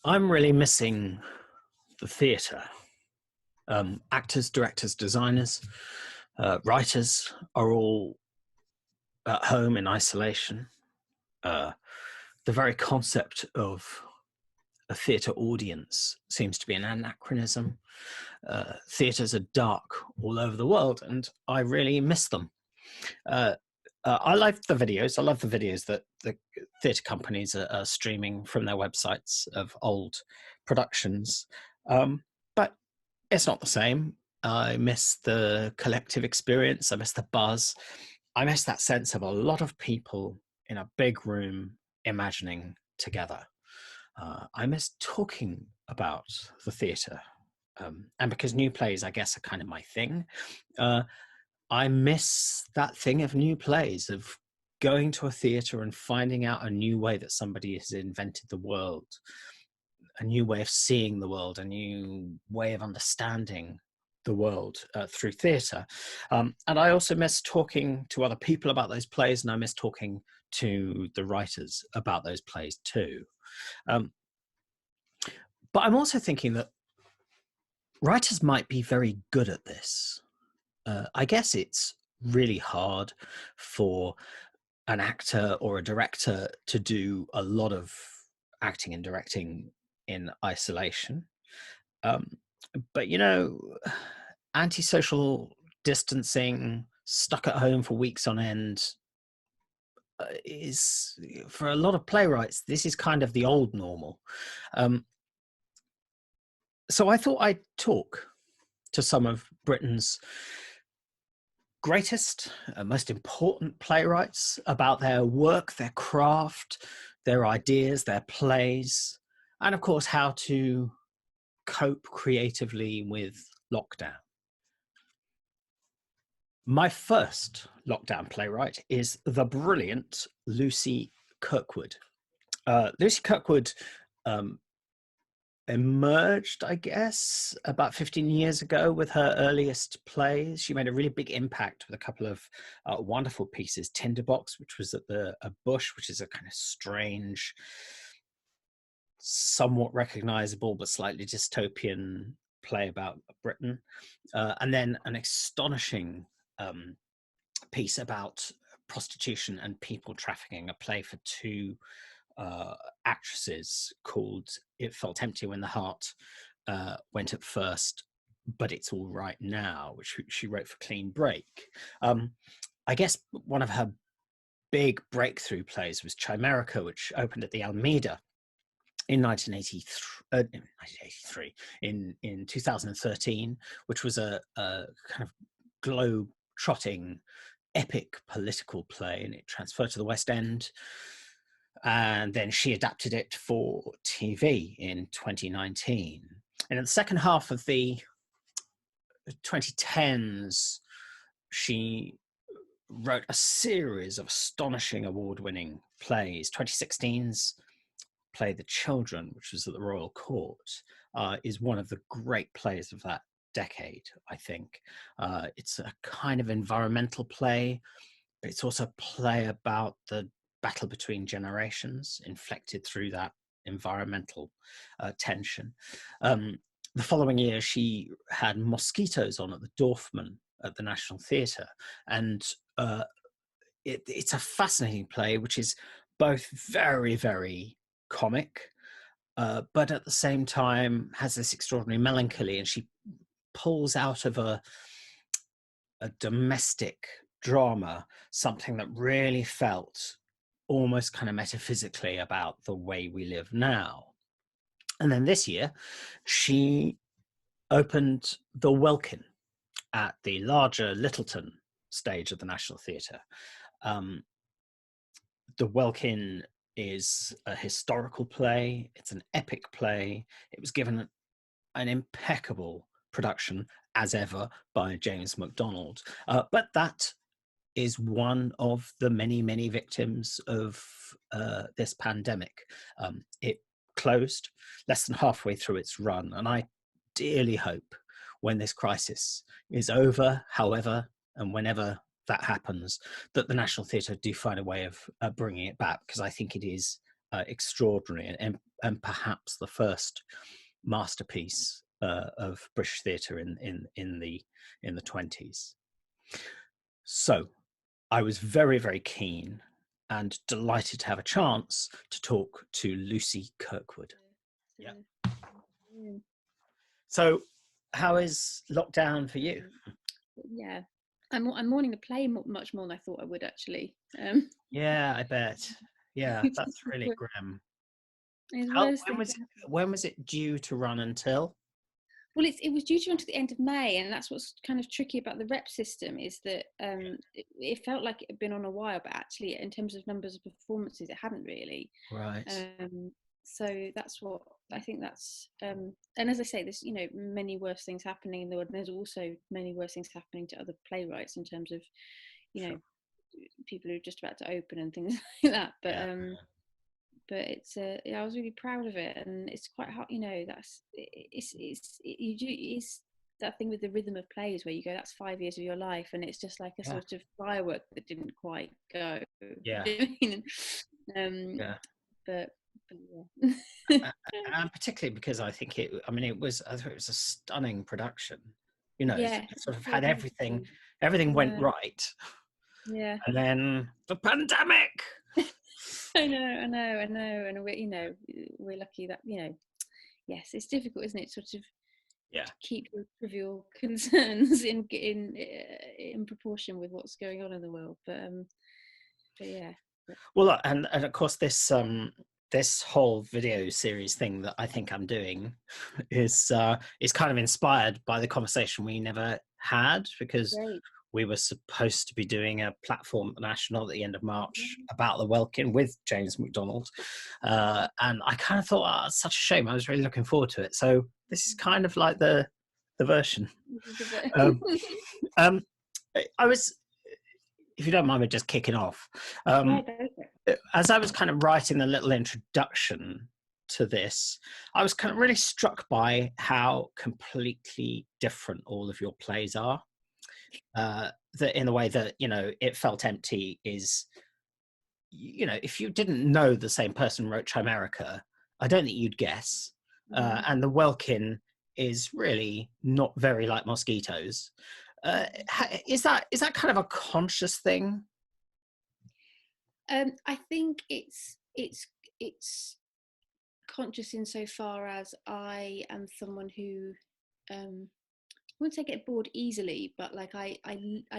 I'm really missing the theatre. Actors, directors, designers, writers are all at home in isolation. The very concept of a theatre audience seems to be an anachronism. Theatres are dark all over the world, and I really miss them. I like the videos. I love the videos that the theatre companies are streaming from their websites of old productions. But it's not the same. I miss the collective experience. I miss the buzz. I miss that sense of a lot of people in a big room imagining together. I miss talking about the theatre. And because new plays, I guess, are kind of my thing, I miss that thing of new plays, of going to a theatre and finding out a new way that somebody has invented the world, a new way of seeing the world, a new way of understanding the world through theatre. And I also miss talking to other people about those plays, and I miss talking to the writers about those plays too. But I'm also thinking that writers might be very good at this. I guess it's really hard for an actor or a director to do a lot of acting and directing in isolation. But, you know, antisocial distancing, stuck at home for weeks on end, is, for a lot of playwrights, this is kind of the old normal. So I thought I'd talk to some of Britain's greatest, most important playwrights about their work, their craft, their ideas, their plays, and of course, how to cope creatively with lockdown. My first lockdown playwright is the brilliant Lucy Kirkwood. Lucy Kirkwood emerged, I guess, about 15 years ago with her earliest plays. She made a really big impact with a couple of wonderful pieces. Tinderbox, which was at a Bush, which is a kind of strange, somewhat recognizable but slightly dystopian play about Britain. And then an astonishing piece about prostitution and people trafficking, a play for two actresses called It Felt Empty When the Heart Went At First, But It's All Right Now, which she wrote for Clean Break. I guess one of her big breakthrough plays was Chimerica, which opened at the Almeida in 1983, in 2013, which was a kind of globe-trotting epic political play, and it transferred to the West End. And then she adapted it for TV in 2019. And in the second half of the 2010s, she wrote a series of astonishing award-winning plays. 2016's play The Children, which was at the Royal Court, is one of the great plays of that decade, I think. It's a kind of environmental play, but it's also a play about the battle between generations, inflected through that environmental tension. The following year, she had Mosquitoes on at the Dorfman at the National Theatre, and it's a fascinating play, which is both very, very comic, but at the same time has this extraordinary melancholy, and she pulls out of a domestic drama something that really felt almost kind of metaphysically about the way we live now. And then this year, she opened the Welkin at the larger Littleton stage of the National Theatre. The Welkin is a historical play. It's an epic play. It was given an impeccable production, as ever, by James MacDonald. But that is one of the many, many victims of this pandemic. It closed less than halfway through its run, and I dearly hope when this crisis is over, however and whenever that happens, that the National Theatre do find a way of bringing it back, because I think it is extraordinary, and perhaps the first masterpiece of British theatre in the 20s. So I was very, very keen and delighted to have a chance to talk to Lucy Kirkwood. Yeah. So how is lockdown for you? Yeah, I'm mourning the play much more than I thought I would, actually. Yeah, I bet. Yeah, that's really grim. It's worse When was it due to run until? Well, it was due to run to the end of May, and that's what's kind of tricky about the rep system, is that it felt like it had been on a while, but actually in terms of numbers of performances, it hadn't really. Right. So that's what I think. That's and as I say, there's many worse things happening in the world. And there's also many worse things happening to other playwrights in terms of people who are just about to open and things like that. But but it's I was really proud of it, and it's quite hard. That's it's that thing with the rhythm of plays where you go, that's 5 years of your life, and it's just like a sort of firework that didn't quite go. Yeah. But and particularly because I think it was a stunning production. It sort of had everything went right. Yeah. And then the pandemic. I know, and we're lucky that yes, it's difficult, isn't it? Sort of keep your trivial concerns in proportion with what's going on in the world, but yeah. Well, and of course this whole video series thing that I think I'm doing is kind of inspired by the conversation we never had, because we were supposed to be doing a platform national at the end of March about the Welkin with James MacDonald, and I kind of thought, it's such a shame. I was really looking forward to it. So this is kind of like the version. I was, if you don't mind me just kicking off, as I was kind of writing the little introduction to this, I was kind of really struck by how completely different all of your plays are. That in the way that it felt empty is, if you didn't know the same person wrote Chimerica, I don't think you'd guess. And the Welkin is really not very like Mosquitoes. Is that kind of a conscious thing? I think it's conscious insofar as I am someone who I wouldn't say get bored easily, but like I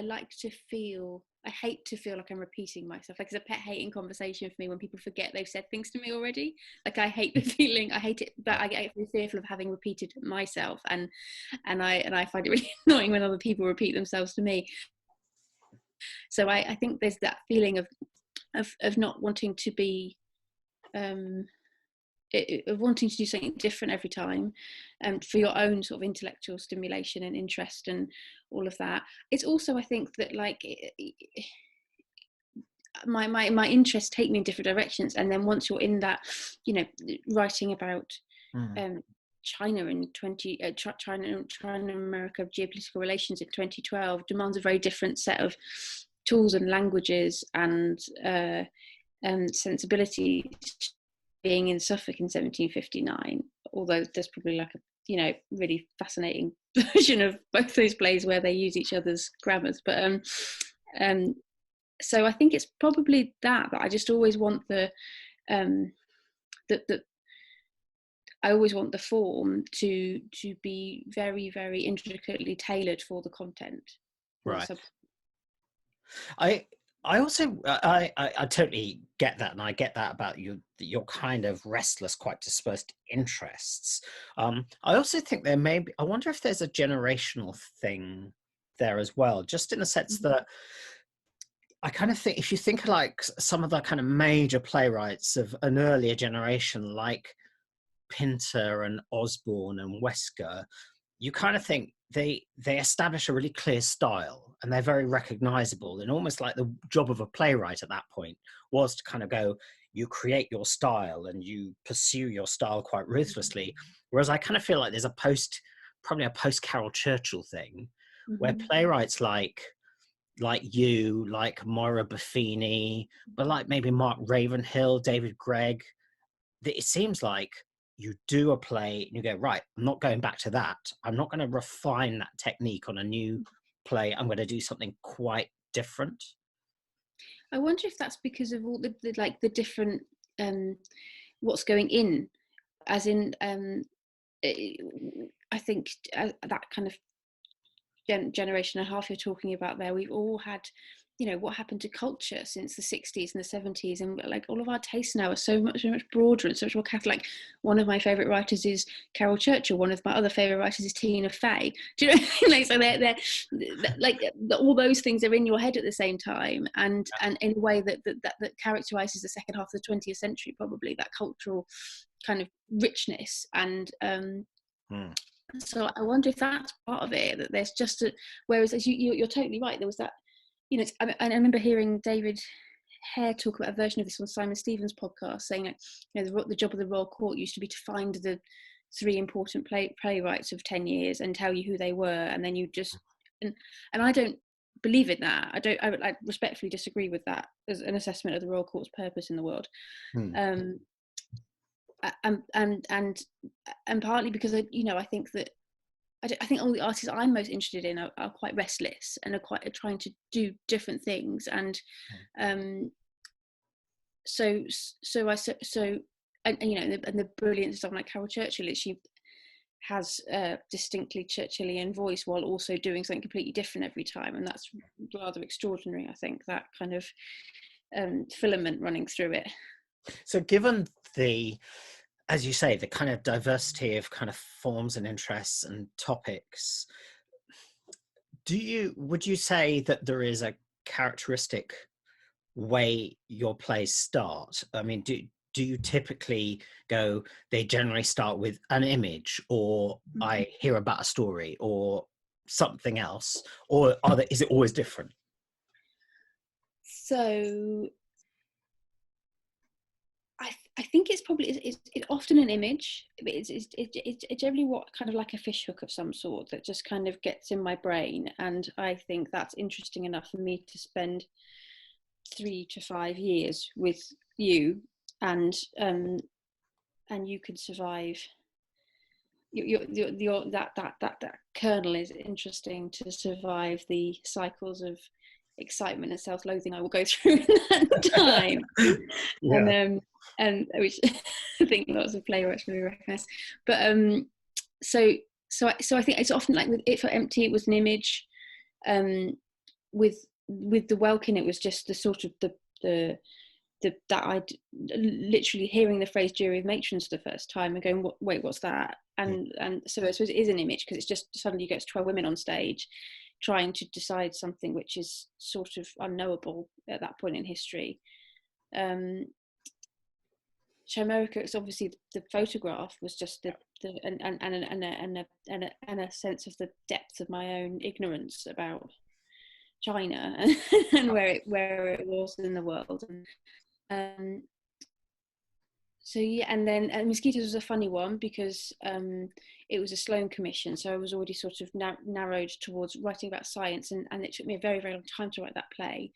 like to feel, I hate to feel like I'm repeating myself. Like, it's a pet hating conversation for me when people forget they've said things to me already. Like, I hate the feeling, I hate it, but I get really fearful of having repeated myself, and I find it really annoying when other people repeat themselves to me. So I think there's that feeling of not wanting to be of wanting to do something different every time, for your own sort of intellectual stimulation and interest and all of that. It's also, I think, that like my interests take me in different directions, and then once you're in that, writing about China in China America geopolitical relations in 2012 demands a very different set of tools and languages and sensibilities. Being in Suffolk in 1759, although there's probably like a really fascinating version of both those plays where they use each other's grammars, but so I think it's probably that I just always want the I always want the form to be very, very intricately tailored for the content. Right. I also I totally get that, and I get that about your kind of restless, quite dispersed interests. I also think there may be, I wonder if there's a generational thing there as well, just in the sense that I kind of think, if you think like some of the kind of major playwrights of an earlier generation, like Pinter and Osborne and Wesker, you kind of think they establish a really clear style, and they're very recognizable, and almost like the job of a playwright at that point was to kind of go, you create your style and you pursue your style quite ruthlessly. Whereas I kind of feel like there's probably a post Carol Churchill thing, where playwrights like you, like Moira Buffini, but like maybe Mark Ravenhill, David Gregg, it seems like you do a play and you go, right, I'm not going back to that. I'm not going to refine that technique on a new play. I'm going to do something quite different. I wonder if that's because of all the like the different what's going in, as in I think that kind of generation and a half you're talking about there, we've all had, you know, what happened to culture since the 60s and the 70s, and like all of our tastes now are so much broader and so much more Catholic. One of my favorite writers is Carol Churchill. One of my other favorite writers is Tina Fey. Do you know? Like, so they're like all those things are in your head at the same time, and in a way that characterizes the second half of the 20th century, probably, that cultural kind of richness. And so I wonder if that's part of it, that there's just a, whereas as you're totally right, there was that, you know, I remember hearing David Hare talk about a version of this on Simon Stevens' podcast, saying that, you know, the job of the Royal Court used to be to find the 3 important playwrights of 10 years and tell you who they were, and then you just, and I don't believe in that. I respectfully disagree with that as an assessment of the Royal Court's purpose in the world. And partly because I think that I think all the artists I'm most interested in are quite restless and are trying to do different things, and so and you know, and the brilliance of someone like Carol Churchill is she has a distinctly Churchillian voice while also doing something completely different every time, and that's rather extraordinary. I think that kind of filament running through it. So given the, as you say, the kind of diversity of kind of forms and interests and topics, would you say that there is a characteristic way your plays start? I mean, do you typically go, they generally start with an image, or I hear about a story, or something else, or is it always different? So I think it's probably it's often an image. It's generally what kind of like a fish hook of some sort that just kind of gets in my brain, and I think that's interesting enough for me to spend 3 to 5 years with you, and you can survive. That kernel is interesting to survive the cycles of excitement and self-loathing I will go through in that time. Yeah. And which I think lots of playwrights really recognise. But so I think it's often like with It for Empty, it was an image. With the Welkin, it was just the sort of that I'd literally hearing the phrase jury of matrons for the first time and going, wait, what's that? And so I suppose it is an image, because it's just suddenly you get 12 women on stage trying to decide something which is sort of unknowable at that point in history. Chimerica, it's obviously the photograph was just and a sense of the depth of my own ignorance about China and where it was in the world. So yeah, and then Mosquitoes was a funny one because it was a Sloan commission, so I was already sort of narrowed towards writing about science, and it took me a very, very long time to write that play,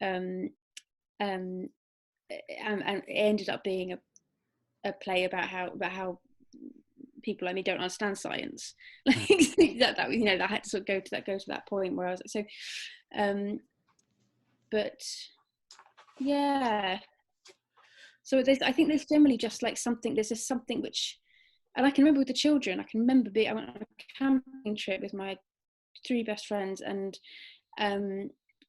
and it ended up being a play about how people like me don't understand science. Like that you know, that had to sort of go to that point where I was so but yeah. So I think there's generally just like something, there's just something which, and I can remember with the children, I went on a camping trip with my 3 best friends, and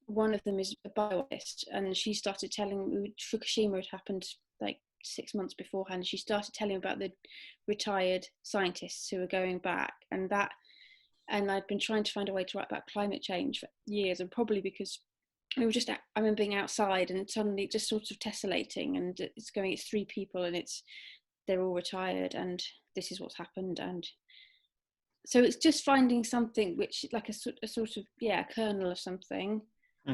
one of them is a biologist, and she started telling me Fukushima had happened like 6 months beforehand. She started telling about the retired scientists who were going back, and I'd been trying to find a way to write about climate change for years, and probably because we were just, I remember being outside and suddenly just sort of tessellating, and it's 3 people and they're all retired and this is what's happened. And so it's just finding something which, like a sort of, yeah, a kernel of something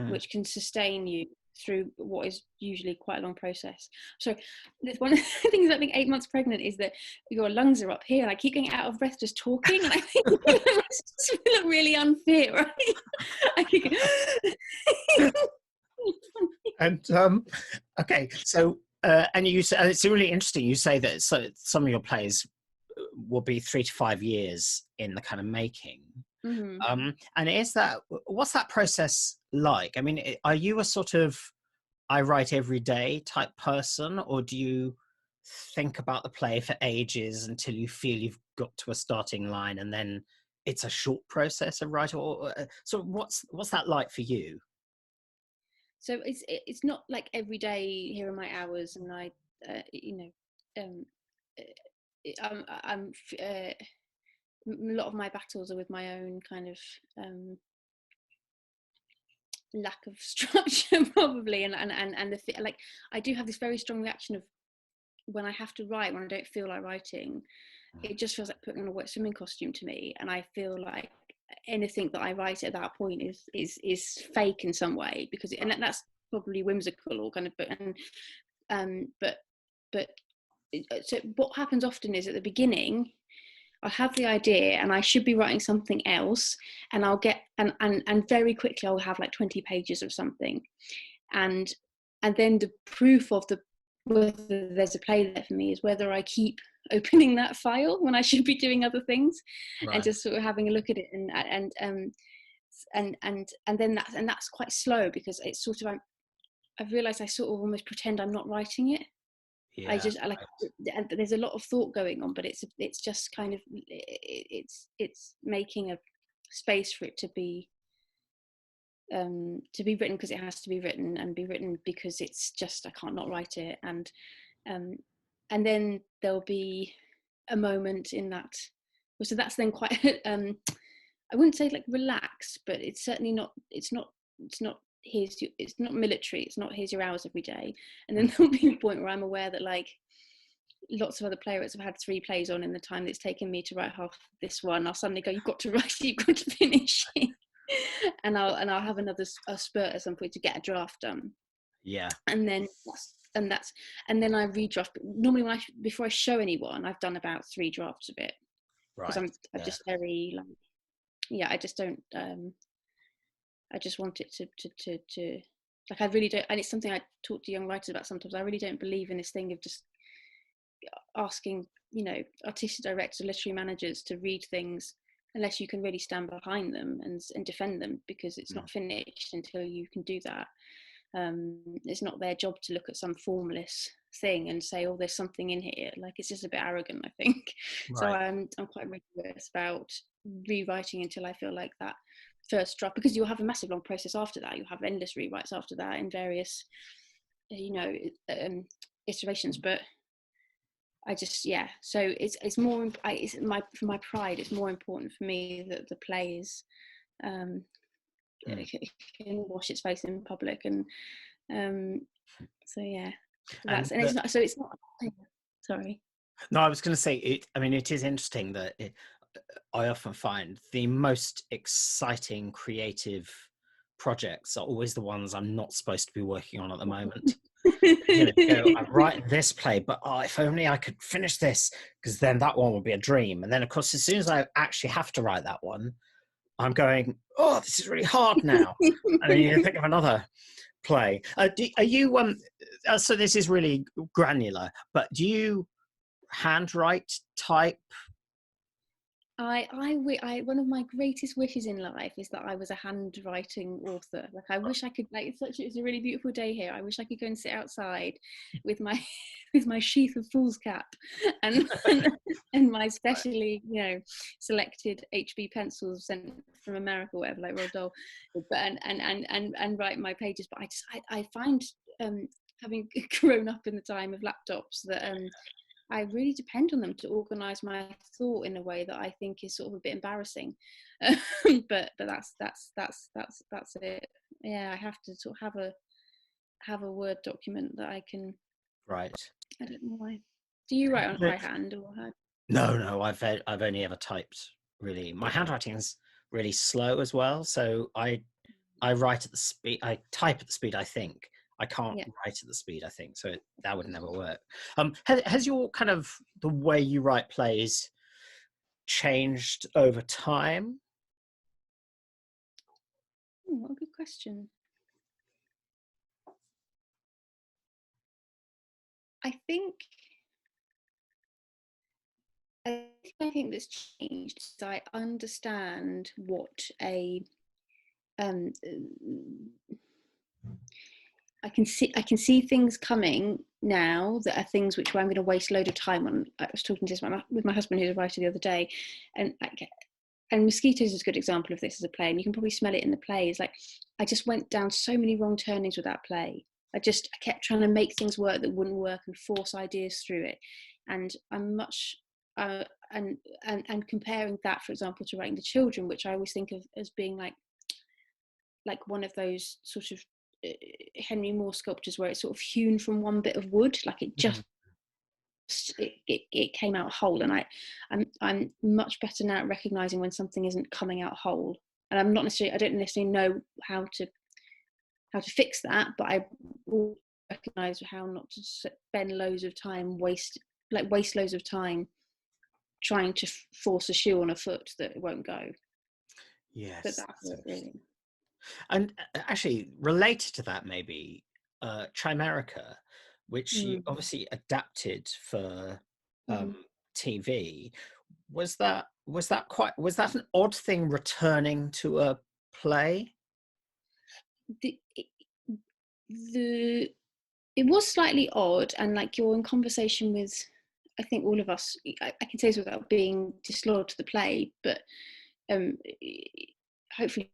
which can sustain you through what is usually quite a long process. So one of the things I think 8 months pregnant is that your lungs are up here and I keep getting out of breath just talking, and I think I just feel really unfit, right? I think and okay, so And you say, it's really interesting. You say that some of your plays will be 3 to 5 years in the kind of making. Mm-hmm. And what's that process like? I mean, are you a sort of I write every day type person, or do you think about the play for ages until you feel you've got to a starting line, and then it's a short process of writing? So what's that like for you? So it's not like every day. Here are my hours, and I, you know, I'm a lot of my battles are with my own kind of lack of structure, probably, and like I do have this very strong reaction of when I have to write, when I don't feel like writing, it just feels like putting on a wet swimming costume to me, and I feel like anything that I write at that point is fake in some way, because and that's probably whimsical or kind of, but so what happens often is at the beginning I'll have the idea and I should be writing something else, and I'll get and very quickly I'll have like 20 pages of something, and then the proof of the whether there's a play there for me is whether I keep opening that file when I should be doing other things, and Right. just sort of having a look at it, and then that's quite slow, because it's sort of I've realized I sort of almost pretend I'm not writing it. I Yeah. just I like, and there's a lot of thought going on, but it's just kind of it's making a space for it to be written because it has to be written, and be written because it's just I can't not write it, um and then there'll be a moment in that, well, so that's then quite I wouldn't say like relaxed, but it's certainly not, it's not it's not military, it's not here's your hours every day. And then there'll be a point where I'm aware that like lots of other playwrights have had 3 plays on in the time that it's taken me to write half this one. I'll suddenly go, you've got to write it, you've got to finish it. and I'll have another spurt at some point to get a draft done. Yeah. And then and then I redraft. But normally before I show anyone, I've done about 3 drafts of it, because Right. I'm Yeah. just very like, yeah, I just don't I just want it to like, I really don't, and it's something I talk to young writers about sometimes. I really don't believe in this thing of just asking, you know, artistic directors, literary managers to read things unless you can really stand behind them and defend them, because it's not finished until you can do that. It's not their job to look at some formless thing and say, oh, there's something in here. Like, it's just a bit arrogant, I think. So Right. I'm quite rigorous about rewriting until I feel like that first draft, because you'll have a massive long process after that. You'll have endless rewrites after that in various, you know, iterations. But I just, yeah. So it's more. It's for my pride. It's more important for me that the play is can wash its face in public, and so yeah. And It's not. So it's not. Sorry. no, I was going to say it. I mean, it is interesting that I often find the most exciting creative projects are always the ones I'm not supposed to be working on at the moment. You know, go, I'm writing this play, but if only I could finish this, because then that one would be a dream. And then, of course, as soon as I actually have to write that one, I'm going, oh, this is really hard now. And then you think of another play. Are you, so this is really granular, but do you handwrite, type? One of my greatest wishes in life is that I was a handwriting author. Like, I wish I could, like, it's a really beautiful day here. I wish I could go and sit outside with my with my sheath of foolscap and and my specially, you know, selected HB pencils sent from America or whatever, like Roald Dahl, but and write my pages. But I find, having grown up in the time of laptops, that I really depend on them to organise my thought in a way that I think is sort of a bit embarrassing. But that's it. Yeah, I have to sort of have a Word document that I can. Right. I don't know why. Do you write by hand or how? No, I've only ever typed. Really, my handwriting is really slow as well. So I write at the speed. I type at the speed I think. I can't Yeah. write at the speed I think. So that would never work. Has your kind of the way you write plays changed over time? Oh, what a good question. I think I think that's changed. So I understand what um, I can see things coming now that are things which I'm going to waste a load of time on. I was talking to with my husband, who's a writer, the other day, and Mosquitoes is a good example of this as a play, and you can probably smell it in the play. It's like I just went down so many wrong turnings with that play. I kept trying to make things work that wouldn't work and force ideas through it, and I'm much and comparing that, for example, to Writing the Children, which I always think of as being like one of those sort of Henry Moore sculptures where it's sort of hewn from one bit of wood, like it just it came out whole. And I'm much better now at recognizing when something isn't coming out whole, and I don't necessarily know how to fix that, but I will recognize how not to spend loads of time waste loads of time trying to force a shoe on a foot that it won't go. Yes, but that's it, really. And actually related to that, maybe Chimerica, which you obviously adapted for TV. Was that an odd thing, returning to a play? It was slightly odd, and like you're in conversation with, I think all of us, I can say this without being disloyal to the play, but hopefully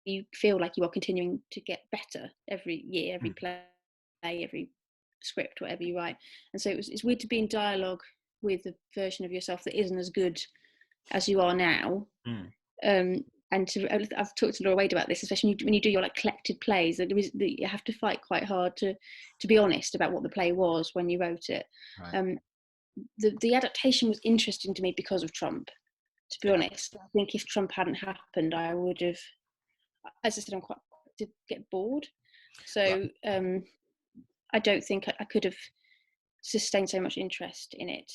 you feel like you are continuing to get better every year, every play, every script, whatever you write. And so it's weird to be in dialogue with a version of yourself that isn't as good as you are now. And I've talked to Laura Wade about this, especially when you do your like collected plays, that you have to fight quite hard to be honest about what the play was when you wrote it. Right. The adaptation was interesting to me because of Trump, to be honest. I think if Trump hadn't happened, I would have, as I said, I'm quite to get bored. So I don't think I could have sustained so much interest in it.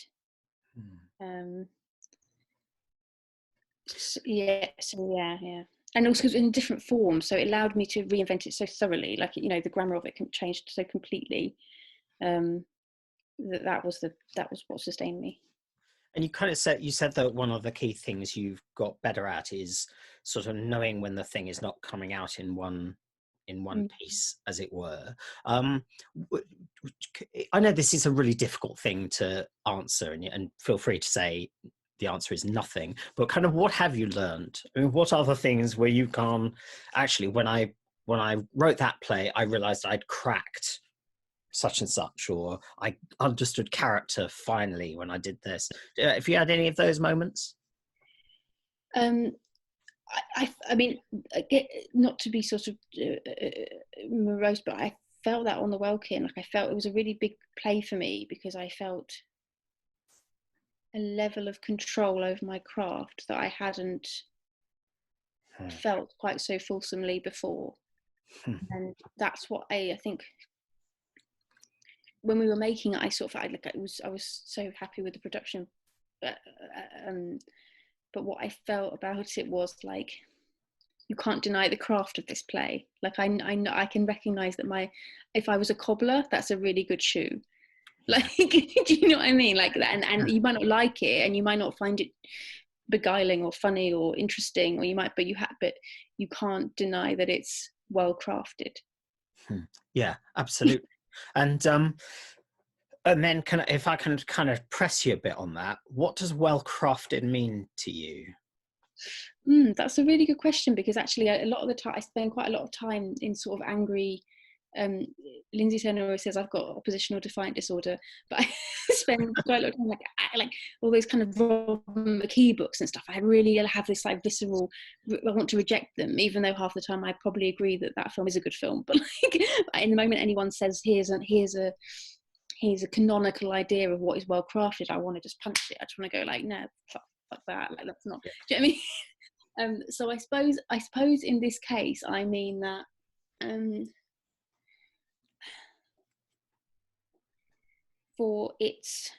Yeah. And also in different forms, so it allowed me to reinvent it so thoroughly. Like, you know, the grammar of it changed so completely. That was what sustained me. And you said that one of the key things you've got better at is sort of knowing when the thing is not coming out in one piece, as it were. I know this is a really difficult thing to answer, and feel free to say the answer is nothing, but kind of what have you learned? I mean, what are the things where you've gone, actually, when I wrote that play, I realized I'd cracked such and such, or I understood character finally when I did this. If you had any of those moments? I mean, not to be sort of morose, but I felt that on the Welkin. Like, I felt it was a really big play for me because I felt a level of control over my craft that I hadn't felt quite so fulsomely before. And that's what I think when we were making it, I was so happy with the production, but what I felt about it was like, you can't deny the craft of this play. Like, I know I can recognize that if I was a cobbler, that's a really good shoe. Like, do you know what I mean? Like that, and you might not like it, and you might not find it beguiling or funny or interesting, or but you can't deny that it's well crafted. Yeah, absolutely. And then if I can kind of press you a bit on that, what does well crafted mean to you? That's a really good question, because actually a lot of the time I spend quite a lot of time in sort of angry. Lindsay Turner always says I've got oppositional defiant disorder, but I spend quite a lot of time like all those kind of Robin McKee books and stuff. I really have this like visceral, I want to reject them, even though half the time I probably agree that film is a good film. But like, in the moment anyone says here's a canonical idea of what is well crafted, I want to just punch it. I just want to go like, no, fuck that. Like, that's not. Do you know what I mean? So I suppose in this case I mean that. For its,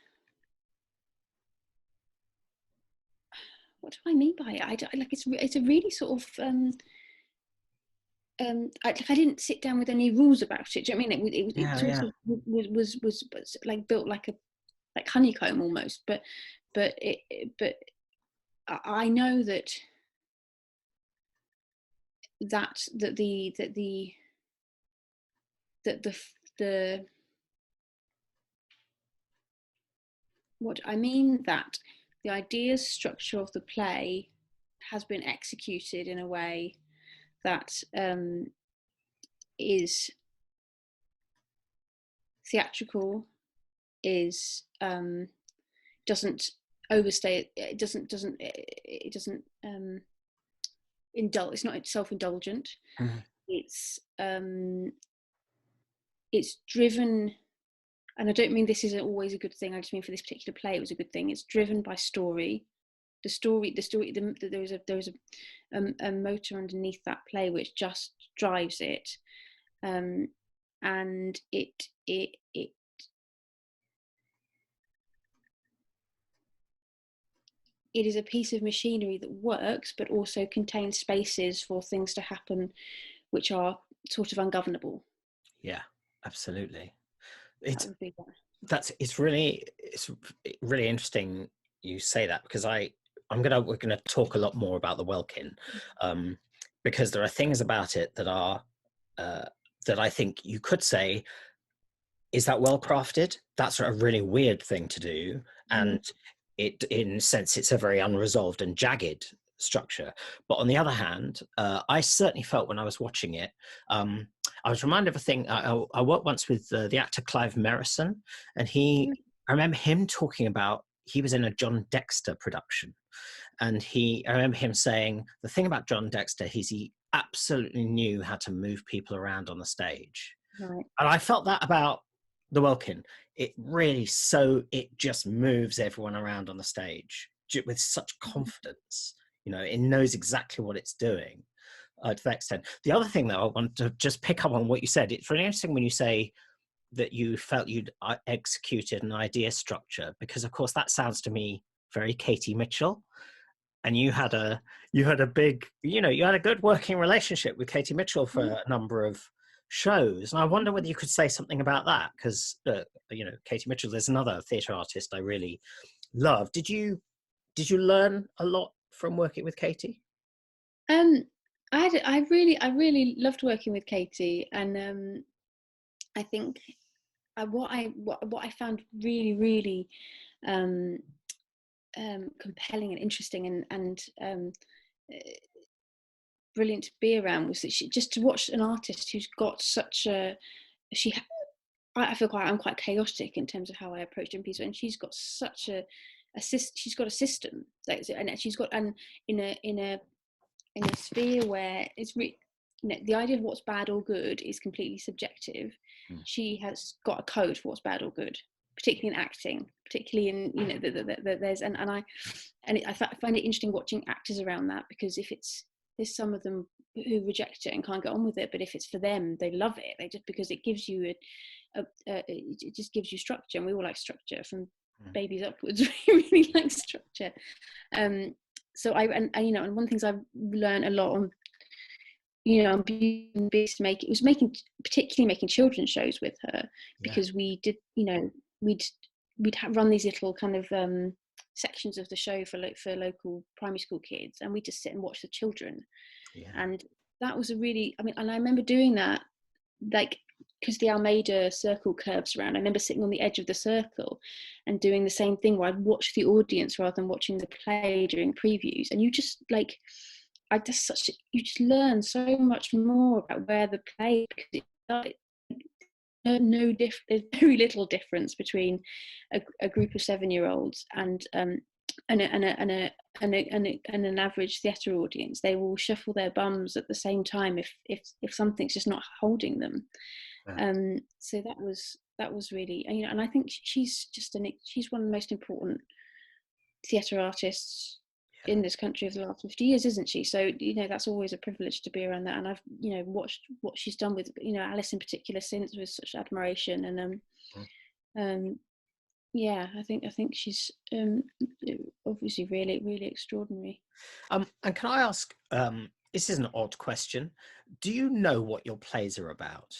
what do I mean by it? It's a really sort of I didn't sit down with any rules about it. Do you know what I mean? It Yeah, sort yeah. of was like built like a like honeycomb almost. But I know that the what I mean that the idea structure of the play has been executed in a way that is theatrical, is doesn't overstay it doesn't indulge, it's not self-indulgent. Mhm. It's it's driven, and I don't mean this isn't always a good thing, I just mean for this particular play it was a good thing. It's driven by story. There was a motor underneath that play which just drives it, and it is a piece of machinery that works but also contains spaces for things to happen which are sort of ungovernable. Yeah, absolutely. That It's would be that. it's really interesting you say that, because we're gonna talk a lot more about the Welkin, because there are things about it that are that I think you could say, is that well crafted? That's a really weird thing to do, Mm. and it, in a sense, it's a very unresolved and jagged structure. But on the other hand, I certainly felt when I was watching it, I was reminded of a thing. I worked once with the actor Clive Merrison, and I remember him talking about, he was in a John Dexter production, and I remember him saying the thing about John Dexter is he absolutely knew how to move people around on the stage. Right. And I felt that about the Welkin. It just moves everyone around on the stage with such confidence. It knows exactly what it's doing, to that extent. The other thing, though, I want to just pick up on what you said. It's really interesting when you say that you felt you'd executed an idea structure, because, of course, that sounds to me very Katie Mitchell. And you had a good working relationship with Katie Mitchell for a number of shows, and I wonder whether you could say something about that, because Katie Mitchell is another theatre artist I really love. Did you learn a lot from working with Katie? Um, I really loved working with Katie, and I think what I found really really um, compelling and interesting and brilliant to be around was that just to watch an artist who's got such a she. I feel I'm quite chaotic in terms of how I approach doing pieces, and she's got such she's got a system, and she's got in a sphere where the idea of what's bad or good is completely subjective. Mm. She has got a code for what's bad or good, particularly in acting, particularly in there's I find it interesting watching actors around that, because there's some of them who reject it and can't get on with it, but if it's for them, they love it. They just, because it gives you it just gives you structure, and we all like structure from babies upwards. We really like structure. So and one of the things I've learned a lot on on being Beast particularly making children's shows with her, Yeah. because we did we'd run these little kind of sections of the show for local primary school kids, and we just sit and watch the children. Yeah. And that was a really, and I remember doing that, like, because the Almeida circle curves around. I remember sitting on the edge of the circle and doing the same thing, where I'd watch the audience rather than watching the play during previews. And you just you just learn so much more about where the play, because there's very little difference between a group of 7-year-olds and an average theatre audience. They will shuffle their bums at the same time if something's just not holding them. Yeah. So that was really, and I think she's one of the most important theatre artists Yeah. in this country of the last 50 years, isn't she? So that's always a privilege to be around that, and I've watched what she's done with Alice in particular since, with such admiration. And yeah, I think she's obviously really really extraordinary. And can I ask, this is an odd question. Do you know what your plays are about?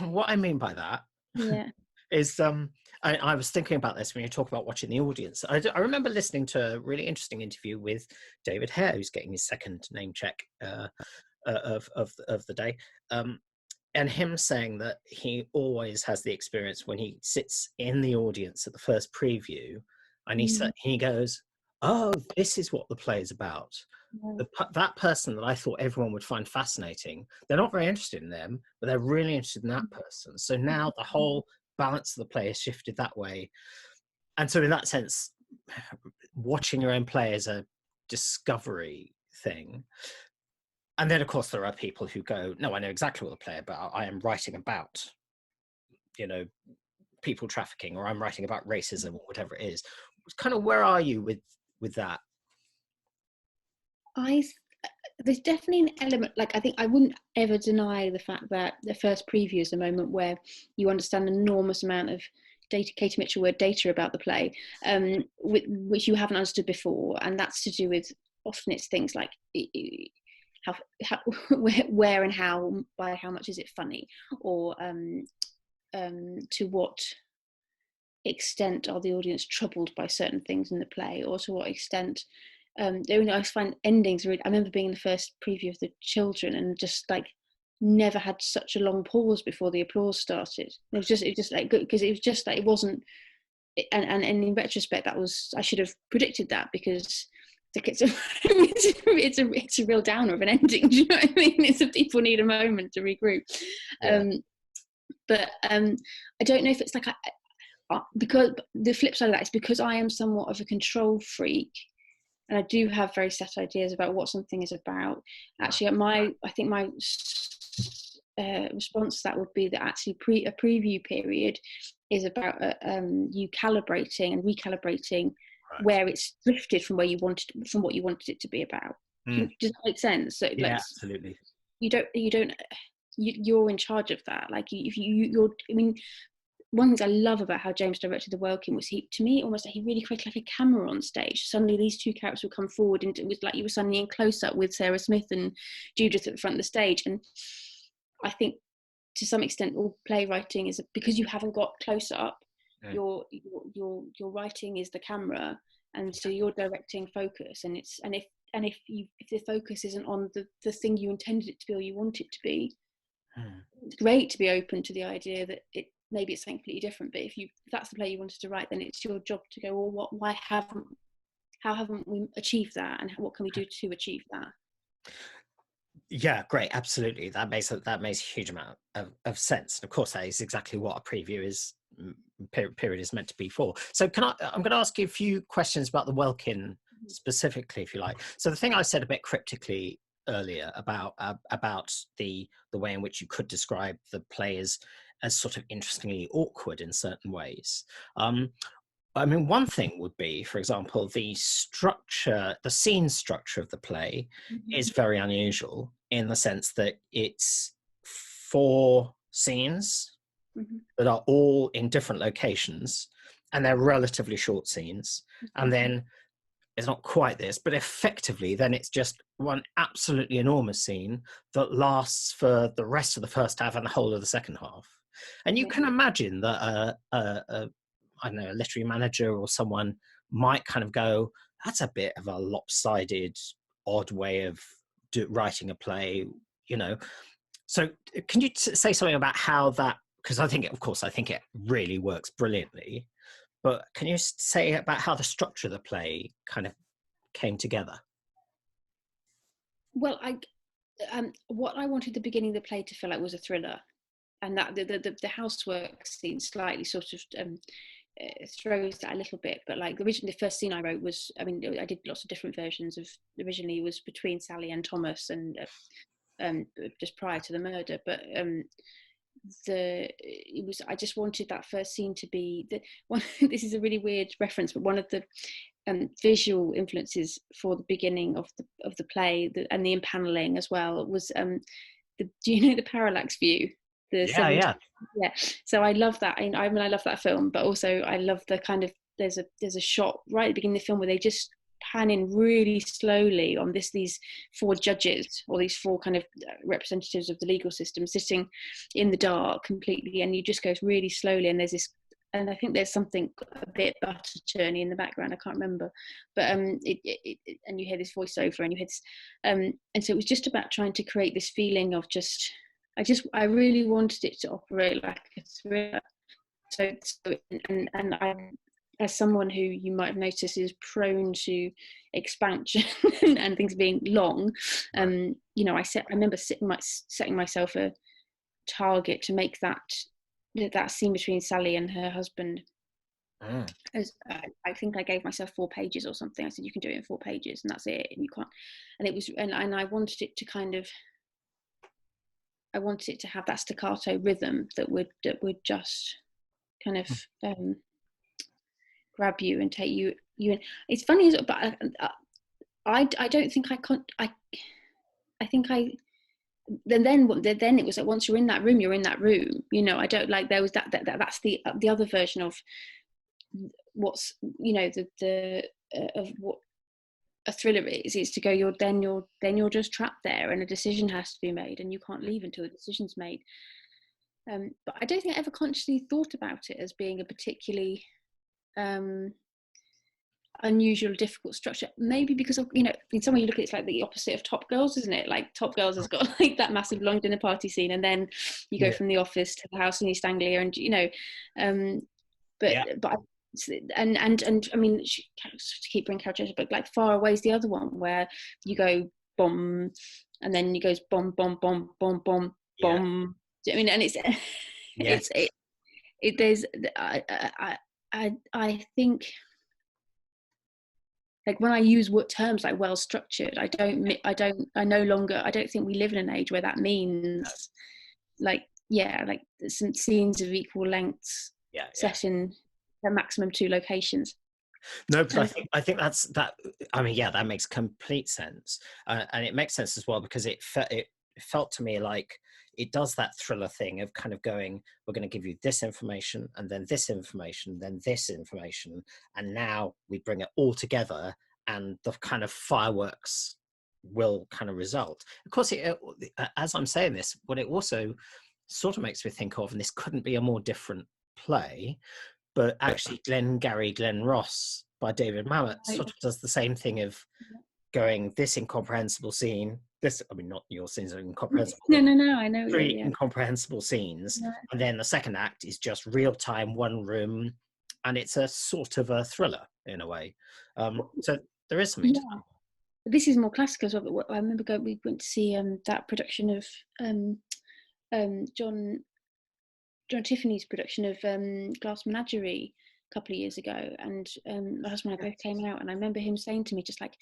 What I mean by that Yeah. is I was thinking about this when you talk about watching the audience. I remember listening to a really interesting interview with David Hare, who's getting his second name check of the day, and him saying that he always has the experience when he sits in the audience at the first preview, and he goes, "Oh, this is what the play is about." That person that I thought everyone would find fascinating, they're not very interested in them, but they're really interested in that person. So now the whole balance of the play has shifted that way. And so in that sense, watching your own play is a discovery thing. And then, of course, there are people who go, no, I know exactly what the play is about. I am writing about, people trafficking, or I'm writing about racism, or whatever it is. Kind of, where are you with that? There's definitely an element, like, I think I wouldn't ever deny the fact that the first preview is a moment where you understand an enormous amount of data, Katie Mitchell word data about the play, which you haven't understood before, and that's to do with, often it's things like how where and how, by how much is it funny, or to what extent are the audience troubled by certain things in the play, or to what extent I find endings really. I remember being in the first preview of The Children and just like never had such a long pause before the applause started. It was just like good, because it was just like, it wasn't, and in retrospect, that was, I should have predicted that, because it's a real downer of an ending. Do you know what I mean? It's that people need a moment to regroup. Yeah. But I don't know if it's like because the flip side of that is, because I am somewhat of a control freak, and I do have very set ideas about what something is about. Actually, I think my response to that would be that actually a preview period is about you calibrating and recalibrating where it's drifted from what you wanted it to be about. Does that make sense? So, yeah, absolutely. You're in charge of that. Like, you're. I mean, one thing I love about how James directed the Welkin was he really created like a camera on stage. Suddenly these two characters would come forward, and it was like you were suddenly in close up with Sarah Smith and Judith at the front of the stage. And I think to some extent all playwriting is, because you haven't got close up, your writing is the camera, and so you're directing focus, and if the focus isn't on the thing you intended it to be or you want it to be, it's great to be open to the idea that maybe it's something completely different. But if that's the play you wanted to write, then it's your job to go, well, how haven't we achieved that, and what can we do to achieve that? Yeah, great, absolutely. That makes a huge amount of sense. And of course, that is exactly what a preview is period is meant to be for. So I'm going to ask you a few questions about the Welkin specifically, if you like. So the thing I said a bit cryptically earlier about the way in which you could describe the play as sort of interestingly awkward in certain ways. I mean, one thing would be, for example, the scene structure of the play is very unusual, in the sense that it's 4 scenes that are all in different locations, and they're relatively short scenes. And then it's not quite this, but effectively then it's just one absolutely enormous scene that lasts for the rest of the first half and the whole of the second half. And you can imagine that I don't know, a literary manager or someone might kind of go, that's a bit of a lopsided, odd way of writing a play, So can you say something about how that, because I think it really works brilliantly, but can you say about how the structure of the play kind of came together? Well, what I wanted the beginning of the play to feel like was a thriller, and that the housework scene slightly sort of throws that a little bit. But like originally, the first scene I wrote was, I mean, I did lots of different versions of. Originally, it was between Sally and Thomas, and just prior to the murder. But I just wanted that first scene to be the one. This is a really weird reference, but one of the visual influences for the beginning of the play and the impaneling as well was do you know the parallax view? Yeah. So I love that. I mean, I love that film, but also I love the kind of there's a shot right at the beginning of the film where they just pan in really slowly on these 4 judges, or these 4 kind of representatives of the legal system sitting in the dark completely, and you just goes really slowly, and there's this, and I think there's something a bit butter churny in the background, I can't remember, but and you hear this voiceover, and you hear this, and so it was just about trying to create this feeling of I really wanted it to operate like a thriller. So and I, as someone who you might have noticed is prone to expansion and things being long, you know, I remember setting myself a target to make that scene between Sally and her husband. As I think I gave myself 4 pages or something. I said, you can do it in 4 pages, and that's it. And you can't. And it was, and I wanted it to kind of, I wanted it to have that staccato rhythm that would just kind of grab you and take you in. It's funny, but I don't think I can't. I think I. Then it was like, once you're in that room, you're in that room. You know, I don't like, there was that's the other version of what's, you know, the of what a thriller is to go, you're just trapped there, and a decision has to be made, and you can't leave until the decision's made. But I don't think I ever consciously thought about it as being a particularly unusual, difficult structure. Maybe because of, you know, in some way you look at it, it's like the opposite of Top Girls, isn't it? Like Top Girls has got like that massive long dinner party scene, and then you go from the office to the house in East Anglia, and you know, but and I mean, to keep bringing characters, but like Far Away is the other one where you go bomb, and then it goes bomb bomb bomb bomb bomb bomb. I mean, and it's there's I think, like, when I use terms like well structured, I no longer, I don't think we live in an age where that means like some scenes of equal lengths set in a maximum 2 locations. No, but I think that. I mean, yeah, that makes complete sense, and it makes sense as well because it felt to me like it does that thriller thing of kind of going, we're going to give you this information, and then this information, then this information, and now we bring it all together, and the kind of fireworks will kind of result. Of course, as I'm saying this, what it also sort of makes me think of, and this couldn't be a more different play, but actually Glen Ross by David Mamet sort of does the same thing of going, this incomprehensible scene, this, I mean, not your scenes are incomprehensible. No, I know. 3 incomprehensible scenes, and then the second act is just real time, 1 room, and it's a sort of a thriller in a way. So there is something to that. This is more classical as well, but I remember we went to see that production of John Tiffany's production of Glass Menagerie a couple of years ago, and my husband and I both came out, and I remember him saying to me, just like,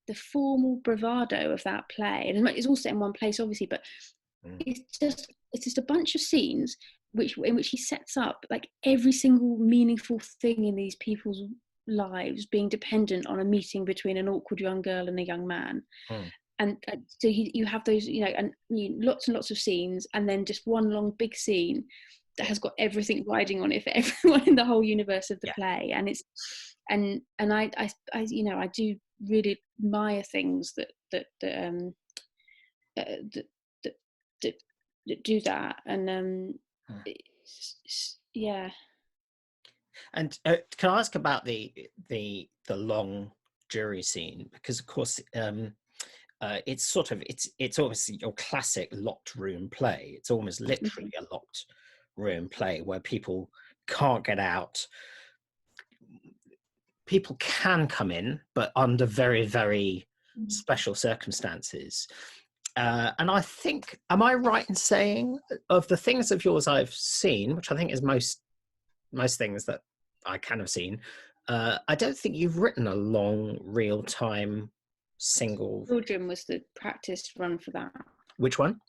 the formal bravado of that play, and it's all set in one place obviously, but it's just a bunch of scenes in which he sets up like every single meaningful thing in these people's lives being dependent on a meeting between an awkward young girl and a young man. And so you have those, you know, and lots and lots of scenes, and then just one long big scene that has got everything riding on it for everyone in the whole universe of the play. And it's and I you know, I do really admire things that do that, and yeah. And can I ask about the long jury scene, because of course it's sort of it's obviously your classic locked room play. It's almost literally a locked room play where people can't get out. People can come in, but under very, very special circumstances. And I think, am I right in saying, of the things of yours I've seen, which I think is most things that I can have seen, I don't think you've written a long real-time single. Children was the practice run for that. Which one?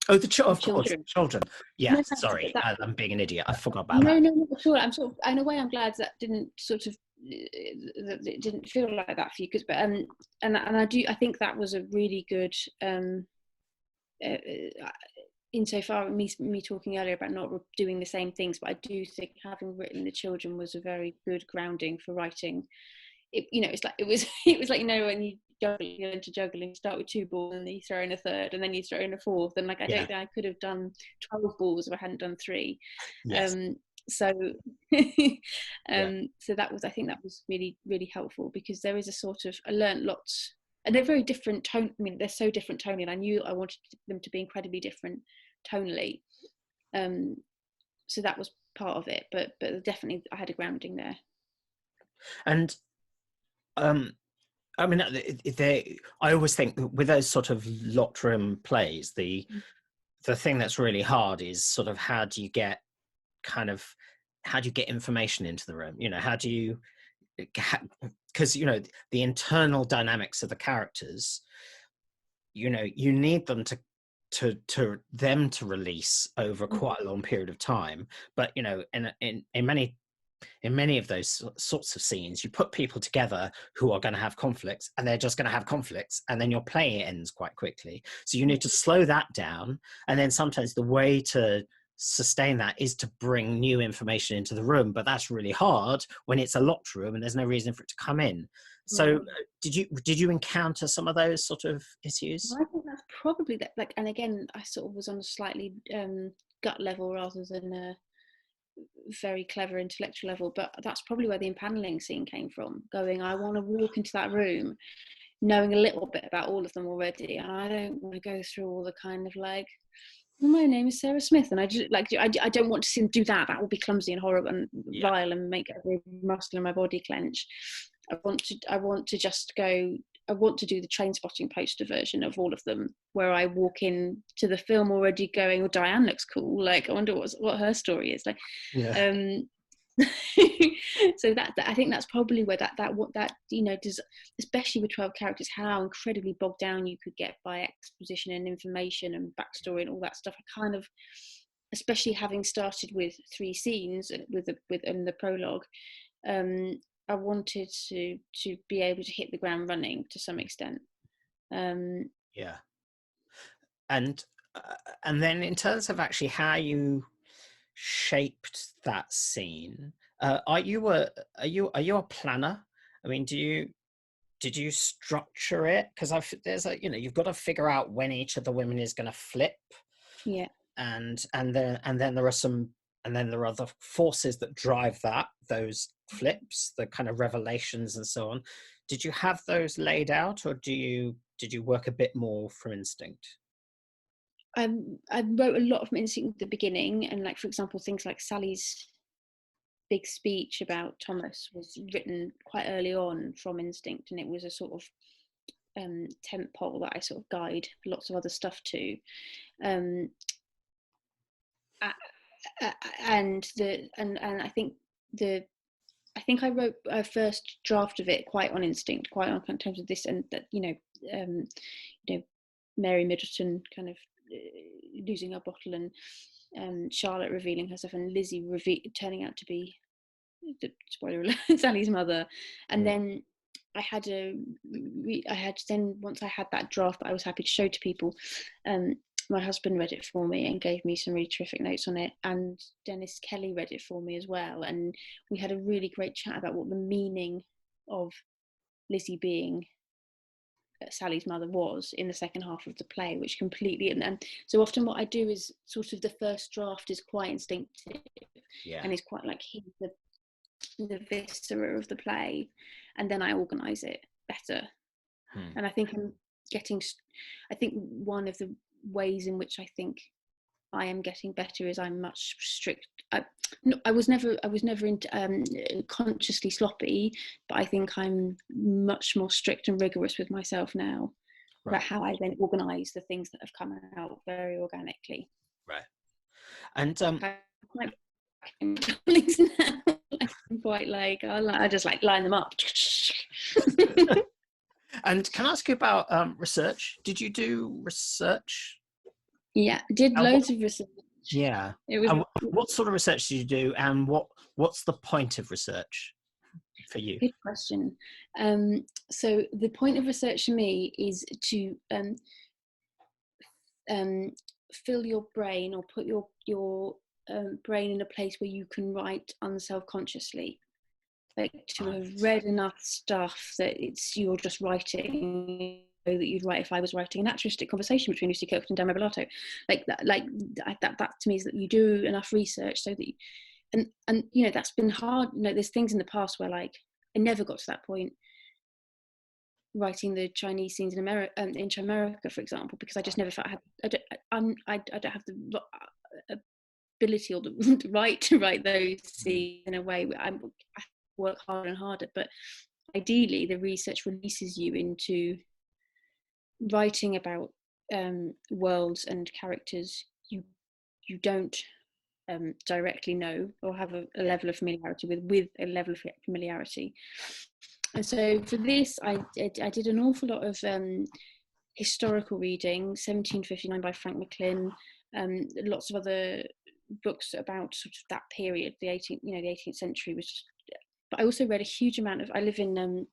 Oh, of Children. Course, Children. Yeah, no, sorry, I'm being an idiot. I forgot about that. No, sure. I'm sort of, in a way, I'm glad that didn't sort of, that it didn't feel like that for you, because, but and I think that was a really good, insofar me talking earlier about not doing the same things, but I do think having written The Children was a very good grounding for writing it's like it was like, when you juggle, you learn to juggle, and you start with 2 balls, and then you throw in a third, and then you throw in a fourth, and like I don't think I could have done 12 balls if I hadn't done 3. Yes. So so I think that was really, really helpful, because there is a sort of, I learned lots, and they're very different tone. I mean, they're so different tonally, and I knew I wanted them to be incredibly different tonally. So that was part of it, but definitely I had a grounding there. And I mean, I always think with those sort of locked room plays, the thing that's really hard is sort of how do you get information into the room? How do you, because the internal dynamics of the characters, you need them to them to release over quite a long period of time. But in many of those sorts of scenes, you put people together who are going to have conflicts, and they're just going to have conflicts, and then your play ends quite quickly. So you need to slow that down, and then sometimes the way to sustain that is to bring new information into the room, but that's really hard when it's a locked room and there's no reason for it to come in. So did you encounter some of those sort of issues? I think that's probably that. Like, and again, I sort of was on a slightly gut level rather than a very clever intellectual level, but that's probably where the empaneling scene came from. Going, I want to walk into that room knowing a little bit about all of them already, and I don't want to go through all the kind of like, my name is Sarah Smith, and I just like, I don't want to see them do that. That will be clumsy and horrible and vile and make every muscle in my body clench. I want to just go. I want to do the train spotting poster version of all of them, where I walk in to the film already going, "Oh, Diane looks cool. Like, I wonder what her story is like." Yeah. So that I think that's probably where that does, especially with 12 characters, how incredibly bogged down you could get by exposition and information and backstory and all that stuff. I kind of, especially having started with 3 scenes with the prologue, I wanted to be able to hit the ground running to some extent. And then in terms of actually how you shaped that scene, are you a planner? I mean, did you structure it? Because there's you've got to figure out when each of the women is going to flip. Yeah. And then there are other forces that drive those flips, the kind of revelations and so on. Did you have those laid out, or did you work a bit more from instinct? I wrote a lot from instinct at the beginning, and like, for example, things like Sally's big speech about Thomas was written quite early on from instinct, and it was a sort of tent pole that I sort of guide lots of other stuff to. And I think I wrote a first draft of it quite on instinct, quite on in terms of this, and that Mary Middleton kind of losing her bottle, and Charlotte revealing herself, and Lizzie turning out to be, spoiler alert, Sally's mother. And then once I had that draft that I was happy to show to people, my husband read it for me and gave me some really terrific notes on it, and Dennis Kelly read it for me as well, and we had a really great chat about what the meaning of Lizzie being Sally's mother was in the second half of the play, which completely, and so often what I do is sort of the first draft is quite instinctive, and it's quite like, here's the viscera of the play, and then I organise it better. And I think one of the ways in which I think I am getting better is I'm much strict. I was never consciously sloppy, but I think I'm much more strict and rigorous with myself now about how I then organise the things that have come out very organically. Right. And I'm quite like, I just like line them up. And can I ask you about research? Did you do research? Yeah, did loads of research. Yeah. It was. And what sort of research did you do, and what's the point of research for you? Good question. So the point of research for me is to fill your brain, or put your brain in a place where you can write unselfconsciously. like to have read enough stuff that you're just writing that you'd write if I was writing a naturalistic conversation between Lucy Kirkwood and Dan Bellato. That to me is that you do enough research so that you, and you know, that's been hard. You know, there's things in the past where like I never got to that point writing the Chinese scenes in America, for example, because I just never felt I don't have the ability or the right to write those scenes in a way where I work harder and harder. But ideally, the research releases you into writing about worlds and characters you don't directly know or have a level of familiarity with a level of familiarity. And so for this, I did an awful lot of historical reading, 1759 by Frank McLynn, lots of other books about sort of that period, the 18th century. But I also read a huge amount of. I live in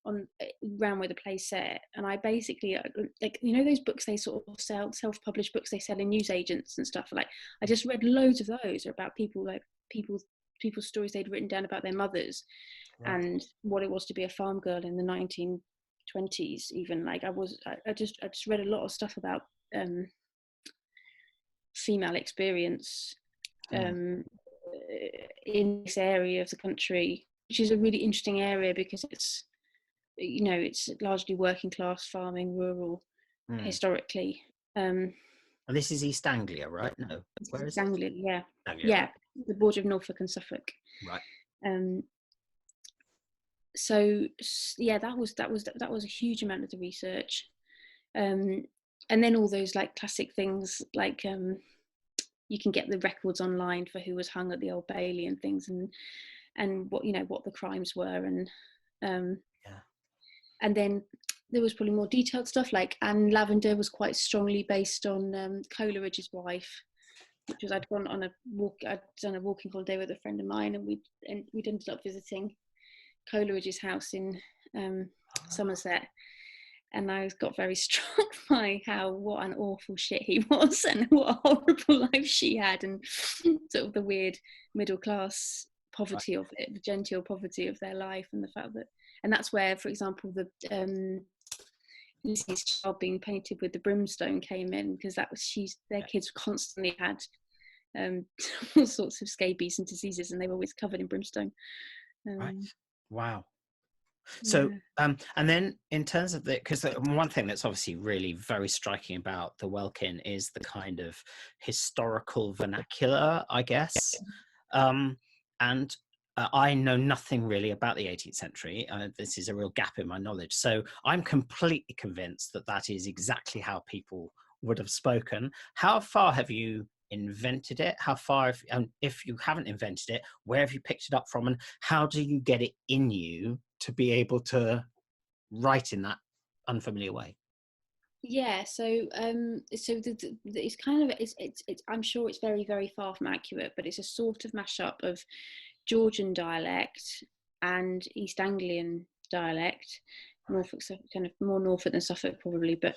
around where the play's set, and I basically like, you know, those books they sort of sell, self-published books they sell in newsagents and stuff. Like I just read loads of those about people's stories they'd written down about their mothers. Right. And what it was to be a farm girl in the 1920s. Even like I just read a lot of stuff about female experience in this area of the country, which is a really interesting area because it's, you know, it's largely working class farming, rural, historically. And this is East Anglia, right? No, where is East Anglia? Yeah, Anglia. Yeah, the border of Norfolk and Suffolk. Right. So yeah, that was a huge amount of the research, and then all those like classic things like you can get the records online for who was hung at the Old Bailey and things, and what, you know, what the crimes were, and and then there was probably more detailed stuff like Anne Lavender was quite strongly based on Coleridge's wife, which was I'd done a walking holiday with a friend of mine, and we'd ended up visiting Coleridge's house in Somerset, and I got very struck by what an awful shit he was and what a horrible life she had, and sort of the weird middle class poverty of it, the genteel poverty of their life, and the fact that, and that's where, for example, the Lucy's child being painted with the brimstone came in, because that was their kids constantly had all sorts of scabies and diseases, and they were always covered in brimstone. Right. Wow. So, and then in terms of because one thing that's obviously really very striking about the Welkin is the kind of historical vernacular, I guess. And I know nothing really about the 18th century. This is a real gap in my knowledge. So I'm completely convinced that is exactly how people would have spoken. How far have you invented it? How far, if you haven't invented it, where have you picked it up from, and how do you get it in you to be able to write in that unfamiliar way? Yeah, so it's kind of it's I'm sure it's very, very far from accurate, but it's a sort of mashup of Georgian dialect and East Anglian dialect. Norfolk, kind of more Norfolk than Suffolk probably, but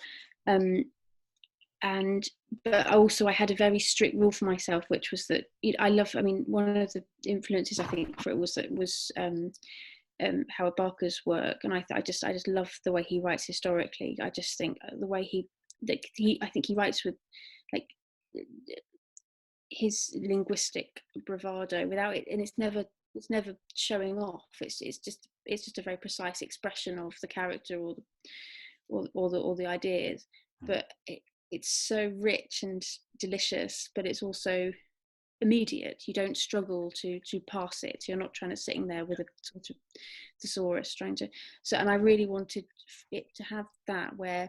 also I had a very strict rule for myself, which was that one of the influences I think for it was Howard Barker's work, and I just love the way he writes historically. I just think the way I think he writes with like his linguistic bravado without it, and it's never showing off. It's just a very precise expression of the character or the ideas, but it's so rich and delicious, but it's also immediate. You don't struggle to pass it. You're not sitting there with a sort of thesaurus trying to. So, and I really wanted it to have that, where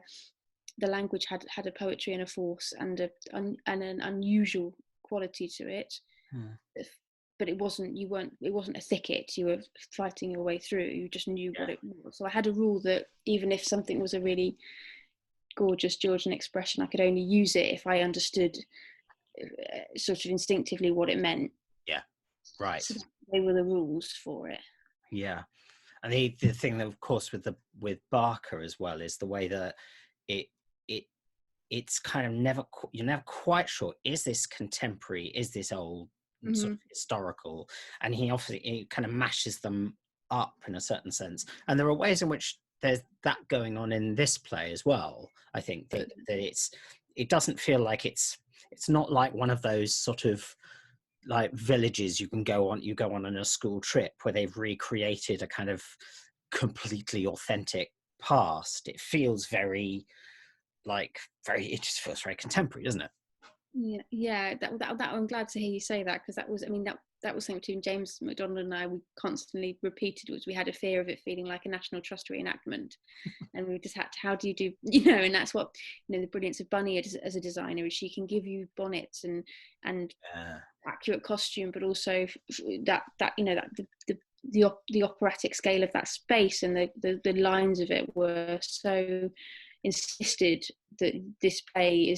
the language had a poetry and a force and an unusual quality to it. But it wasn't a thicket you were fighting your way through. You just knew what it was. So I had a rule that even if something was a really gorgeous Georgian expression, I could only use it if I understood sort of instinctively what it meant. Yeah, right. So they were the rules for it. Yeah, and the thing that, of course, with Barker as well is the way that it's kind of you're never quite sure, is this contemporary, is this old, sort of historical, and he kind of mashes them up in a certain sense. And there are ways in which there's that going on in this play as well. I think that it doesn't feel like it's not like one of those sort of like villages you go on a school trip where they've recreated a kind of completely authentic past. It feels it just feels very contemporary, doesn't it? Yeah. That I'm glad to hear you say that, because that was something between James MacDonald and I. We constantly repeated, was we had a fear of it feeling like a National Trust reenactment, and we just had to, how do you do, and that's what, the brilliance of Bunny as a designer is. She can give you bonnets and accurate costume, but also that the operatic scale of that space, and the lines of it were so insisted that this play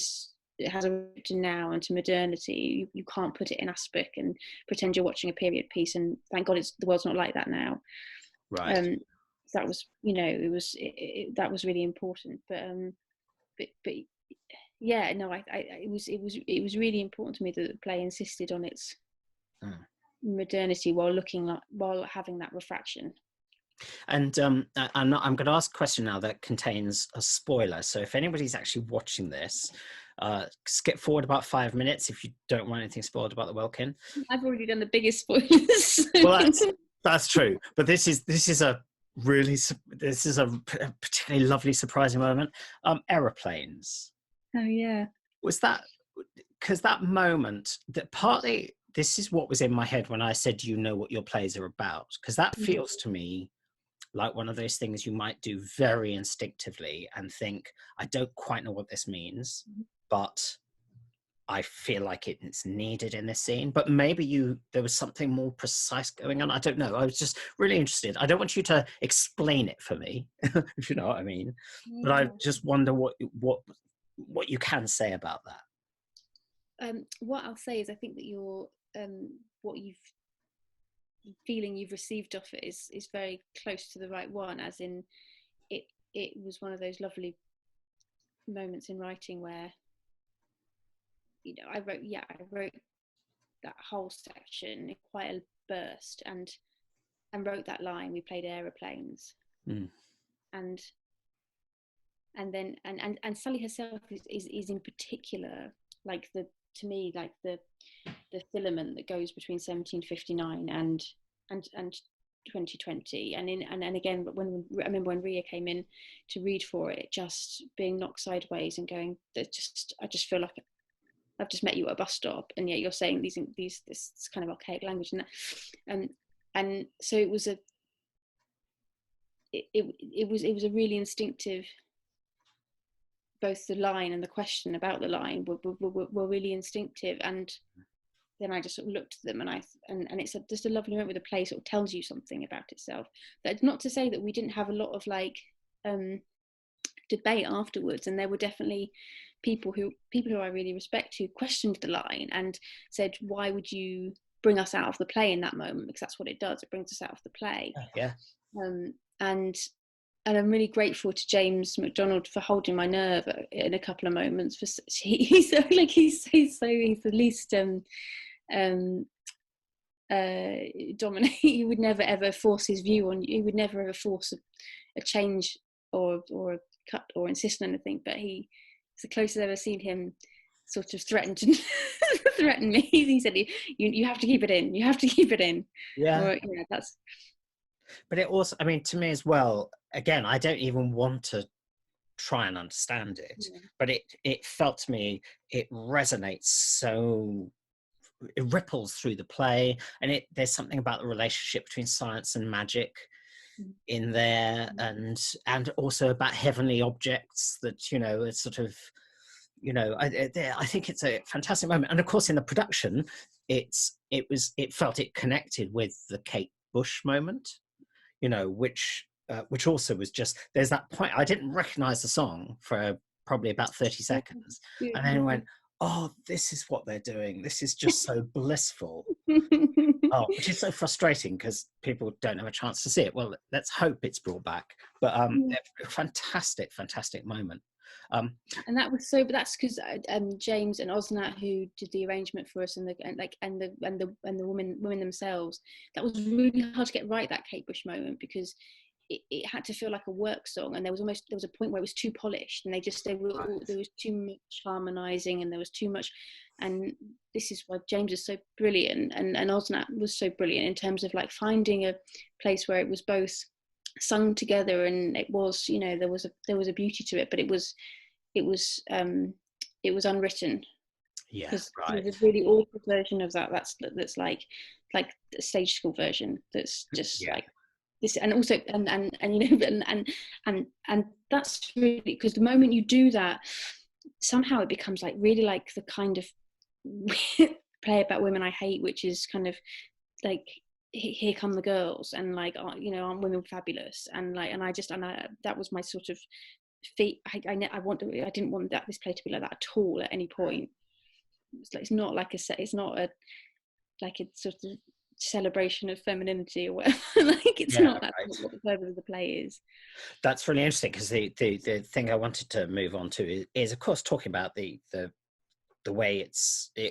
it has a root to now and to modernity. You can't put it in aspic and pretend you're watching a period piece, and thank God the world's not like that now. Right. That was, that was really important. But yeah, no, it was really important to me that the play insisted on its modernity while having that refraction. And I'm going to ask a question now that contains a spoiler. So if anybody's actually watching this, skip forward about 5 minutes if you don't want anything spoiled about the Welkin. I've already done the biggest spoilers. Well, that's true. But this is a particularly lovely, surprising moment. Aeroplanes. Oh yeah. Was that because that moment that partly this is what was in my head when I said, you know what your plays are about? Because that feels to me like one of those things you might do very instinctively and think, I don't quite know what this means, but I feel like it's needed in this scene. But maybe there was something more precise going on. I don't know. I was just really interested. I don't want you to explain it for me, if you know what I mean. Yeah. But I just wonder what you can say about that. What I'll say is, I think that what feeling you've received off it is very close to the right one, as in it was one of those lovely moments in writing where I wrote that whole section in quite a burst and wrote that line, we played aeroplanes. And then Sally herself is in particular like the filament that goes between 1759 and 2020, and again, I remember when Ria came in to read for it, just being knocked sideways and going, I just feel like I've just met you at a bus stop, and yet you're saying this kind of archaic language, and so it was a really instinctive. Both the line and the question about the line were really instinctive, and then I just sort of looked at them, and it's just a lovely moment where the play sort of tells you something about itself. That's not to say that we didn't have a lot of debate afterwards, and there were definitely people who I really respect who questioned the line and said, why would you bring us out of the play in that moment? Because that's what it does, it brings us out of the play. Yeah. And I'm really grateful to James MacDonald for holding my nerve in a couple of moments. He's the least dominant. He would never ever force his view on you. He would never ever force a change or a cut or insist on anything. But it's the closest I've ever seen him sort of threaten me. He said, "You have to keep it in. You have to keep it in." Yeah. That's. But it also, I mean, to me as well, again, I don't even want to try and understand it, but it felt to me, it resonates so, it ripples through the play, and there's something about the relationship between science and magic in there, and also about heavenly objects that, it's sort of, I think it's a fantastic moment. And of course, in the production, it connected with the Kate Bush moment, which also was just, there's that point, I didn't recognize the song for probably about 30 seconds, and then went, oh, this is what they're doing. This is just so blissful. Which is so frustrating because people don't have a chance to see it. Well, let's hope it's brought back. But fantastic moment. And that was so, but that's because James and Osnat, who did the arrangement for us, and the women themselves, that was really hard to get right, that Kate Bush moment, because it had to feel like a work song, and there was a point where it was too polished, and there was too much harmonizing, and there was too much. And this is why James is so brilliant, and Osnat was so brilliant in terms of like finding a place where it was both sung together, and it was, you know, there was a beauty to it, but it was unwritten. Yeah, because right. there's a really awful version of that's like the stage school version that's just like this, and also and you know, and that's really, because the moment you do that, somehow it becomes like really like the kind of play about women I hate, which is kind of like here come the girls, and like, you know, aren't women fabulous, and like, and that was my sort of feet. I didn't want this play to be like that at all at any point. It's not like it's not a like a sort of celebration of femininity or whatever. Like it's not that, right. What the purpose of the play is. That's really interesting, because the thing I wanted to move on to is of course talking about the way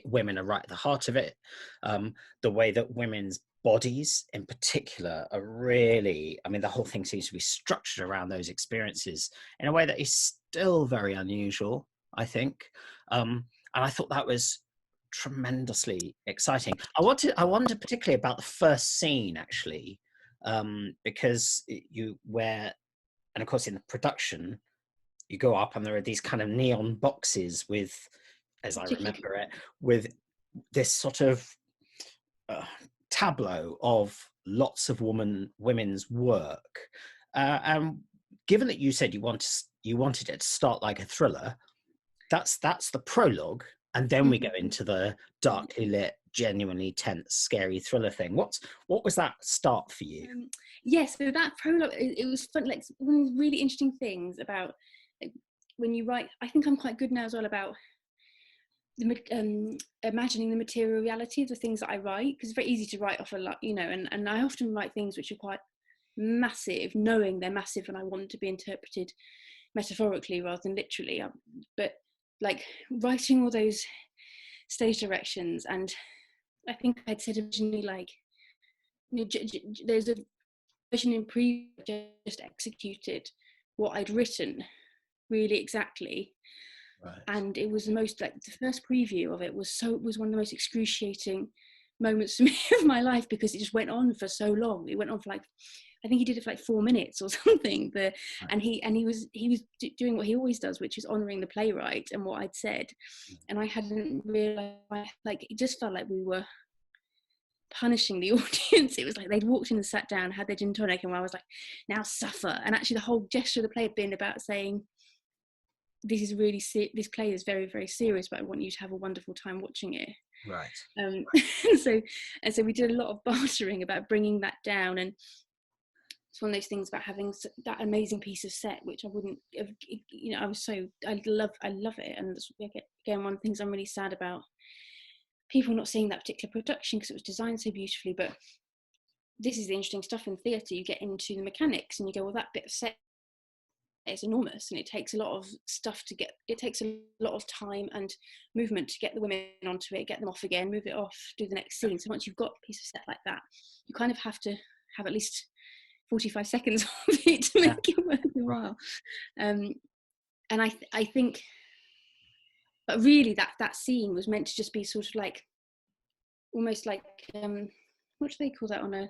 women are right at the heart of it, the way that women's bodies in particular are really, I mean, the whole thing seems to be structured around those experiences in a way that is still very unusual, I think. And I thought that was tremendously exciting. I wondered particularly about the first scene, actually, because and of course in the production, you go up and there are these kind of neon boxes with, as I remember it, with this sort of tableau of lots of women's work. And given that you said you wanted it to start like a thriller, that's the prologue, and then we go into the darkly lit, genuinely tense, scary thriller thing. What was that start for you? Yes, so that prologue, it was fun. Like, one of the really interesting things about, like, when you write, I think I'm quite good now as well about imagining the material reality of the things that I write, because it's very easy to write off a lot, you know, and I often write things which are quite massive, knowing they're massive and I want to be interpreted metaphorically rather than literally, but like writing all those stage directions, and I think I'd said originally, like, you know, there's a version in just executed what I'd written really exactly. Right. And it was the most, like, the first preview of it was one of the most excruciating moments for me of my life, because it just went on for so long. It went on for like, I think he did it for like 4 minutes or something. Right. And he was doing what he always does, which is honouring the playwright and what I'd said. And I hadn't realised, like, it just felt like we were punishing the audience. It was like they'd walked in and sat down, had their gin tonic, and I was like, now suffer. And actually the whole gesture of the play had been about saying, this is really this play is very, very serious, but I want you to have a wonderful time watching it. Right. So we did a lot of bartering about bringing that down, and it's one of those things about having that amazing piece of set, which I wouldn't have, you know, I love it. And again, one of the things I'm really sad about people not seeing that particular production, because it was designed so beautifully. But this is the interesting stuff in theatre. You get into the mechanics and you go, well, that bit of set is enormous, and it takes a lot of stuff to get, it takes a lot of time and movement to get the women onto it, get them off again, move it off, do the next scene. So once you've got a piece of set like that, you kind of have to have at least 45 seconds of it to make it worth your while. And I think, but really that scene was meant to just be sort of like, almost like, what do they call that on a,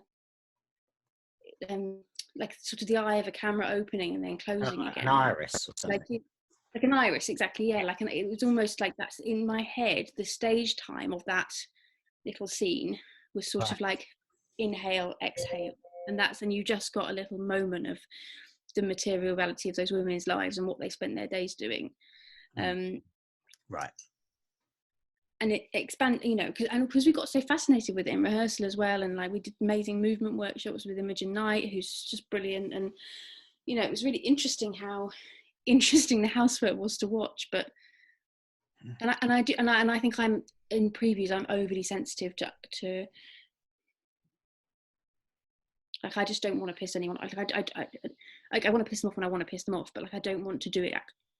like sort of the eye of a camera opening and then closing again. An iris or something. Like an iris, exactly, yeah. Like it was almost like that's in my head. The stage time of that little scene was sort of like inhale, exhale, and you just got a little moment of the material reality of those women's lives and what they spent their days doing. Right. And it expanded, you know, because we got so fascinated with it in rehearsal as well, and like we did amazing movement workshops with Imogen Knight, who's just brilliant, and you know, it was really interesting how interesting the housework was to watch. But and I think I'm in previews, I'm overly sensitive to like, I just don't want to piss anyone. I want to piss them off when I want to piss them off, but like I don't want to do it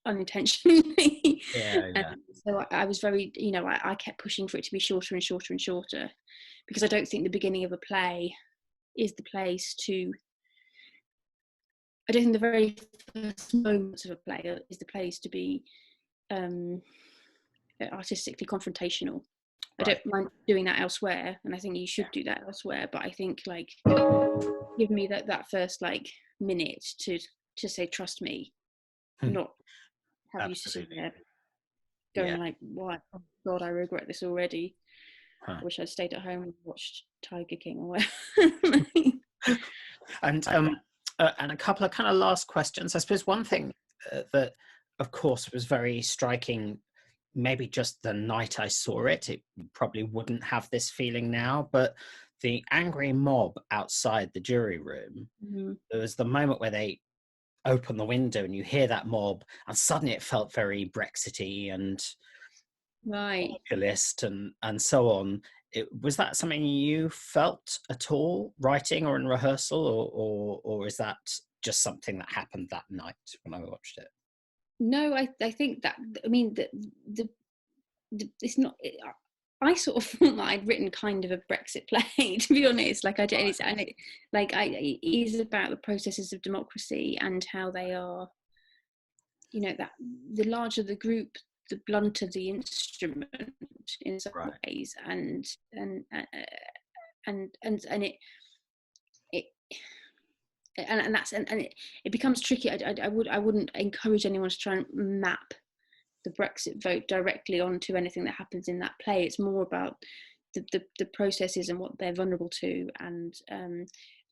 unintentionally. Yeah, And yeah. so I was very, you know, I kept pushing for it to be shorter and shorter and shorter, because I don't think the beginning of a play is the place to, I don't think the very first moments of a play is the place to be artistically confrontational. I Right. don't mind doing that elsewhere, and I think you should do that elsewhere, but I think like give me that first like minute to say trust me, not have you sitting Absolutely. there Yeah. going like, why, oh god, I regret this already. Huh. I wish I'd stayed at home and watched Tiger King or whatever. And and a couple of kind of last questions. I suppose one thing that, of course, was very striking, maybe just the night I saw it, it probably wouldn't have this feeling now, but the angry mob outside the jury room, Mm-hmm. there was the moment where they open the window and you hear that mob, and suddenly it felt very Brexity and Right. populist and so on. Was that something you felt at all writing or in rehearsal, or is that just something that happened that night when I watched it? No, I think that, I mean, the it's not. I sort of thought that I'd written kind of a Brexit play, to be honest. Like I did, it is about the processes of democracy and how they are. You know, that the larger the group, the blunter the instrument in some Right. ways, and it and that's and it becomes tricky. I wouldn't encourage anyone to try and map the Brexit vote directly onto anything that happens in that play. It's more about the processes and what they're vulnerable to, and